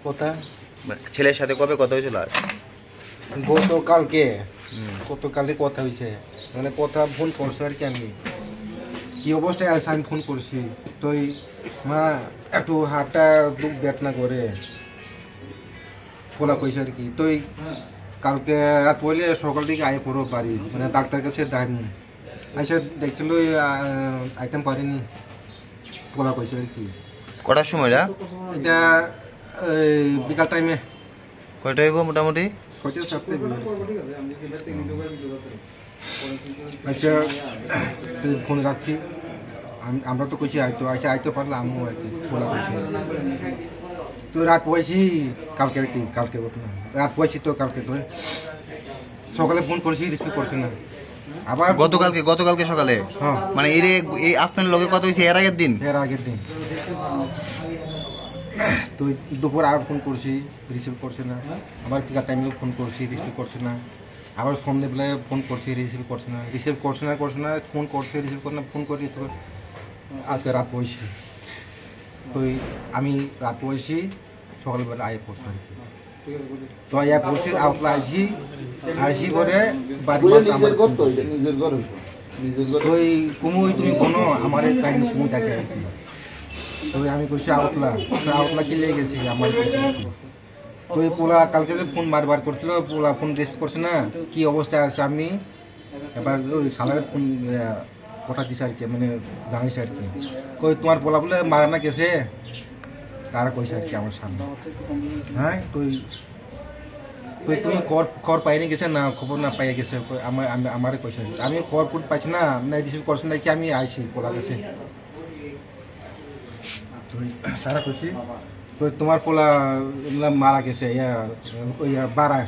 কথা ছেলের সাথে কবে কথা হয়েছিল? গতকালকে কথা হয়েছে, মানে কথা ফোন করছো আর কি। আমি কি অবস্থায় আছে আমি ফোন করছি, তো মা একটু হাতটা দুঃখ বেদনা করে বলা কইছে আর কি। তো কালকে রাত বলে সকাল দিকে আয় করো বাড়ি, মানে ডাক্তার কাছে দেয়নি, আইসা দেখছিল আইটেম পারিনি বলা কইছে আর কি। কটার সময় এটা বিকাল টাইমে। কয়টা হইব মোটামুটি? কয়টা সাথে আচ্ছা ফোন রাখছি। আমরা তো কইছি আইতো আইতে পারলে আমিও আর কি বলা কইছি। তো রাত পয়সি কালকে আর কি, কালকে ঘটনা রাত পয়সি। তো কালকে তো সকালে ফোন করছি, রিসিভ করছি না। আবার গতকালকে সকালে? হ্যাঁ, মানে এই আপনার লগে কথা হয়েছে এর আগের দিন? তো দুপুর আর ফোন করছি, রিসিভ করছে না। আবার পিকার টাইমেও ফোন করছি, রিসিভ করছে না। আবার সন্ধ্যেবেলায় ফোন করছি, রিসিভ করছে না। ফোন করছে, রিসিভ করে না, ফোন করি। তো আজকে রাত পয়সি, তো আমি রাত পয়সি সকালবেলা আয় পড়ছি আর কি। তো আয় পড়ছি, আউটলা আইসি করে ওই কুমুই তুমি কোনো আমার টাইম কুমুই দেখে আর কি। তো আমি কইছি আউটলা কি লেগে গেছি আমার। ওই পোলা কালকে যে ফোন বারবার করছিল, পোলা ফোন রিসিভ করছে না। কি অবস্থায় আছে আমি এবার ওই সালারের ফোন কথা দিছে আর কি, মানে জানিস আর কি। কই তোমার পোলা বলে মারা না গেছে, তারা কইছে আর কি আমার সামনে। হ্যাঁ, তুই তুমি খবর পাইনি গেছে না, খবর না পাইয়া গেছে আমারে কইছে। আমি খবর পাইছি না, রিসিভ করছি না কি, আমি আইছি পোলা গেছে। সারা কইছি তোমার পোলা মারা গেছে, বাড়া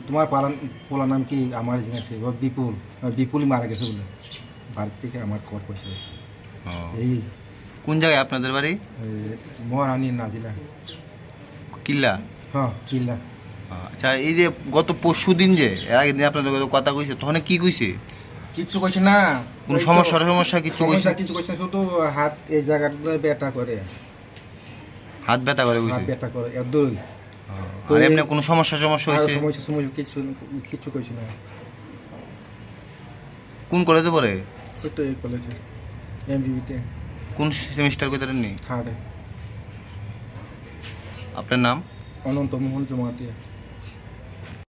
তোমার পোলার নাম কি আমার জিজ্ঞাসা, বিপুলই মারা গেছে বলে বাড়ির থেকে আমার খবর কইছে। এই কোন জায়গায় আপনাদের বাড়ি? মহারানী নাজিলা কিল্লা? হ্যাঁ, কিল্লা। আচ্ছা, এই যে গত পরশু দিন যে এর আগের দিন আপনাদের কথা কইছে, তখন কি কইছে? কিছু কইছে না, কোন সমস্যা কিছু কইছে? কিছু কইছে না, শুধু হাত এই জায়গাটা ব্যথা করে, হাত ব্যথা করে কইছে? হাত ব্যথা করে একদম। আর এমনি কোন সমস্যা হইছে? কিছু কইছে না। কোন কলেজে পড়ে? তো এই কলেজে এমবিবিতে। কোন সেমিস্টার কইতে নি? থার্ডে। আপনার নাম? অনন্ত মোহন জমাতিয়া।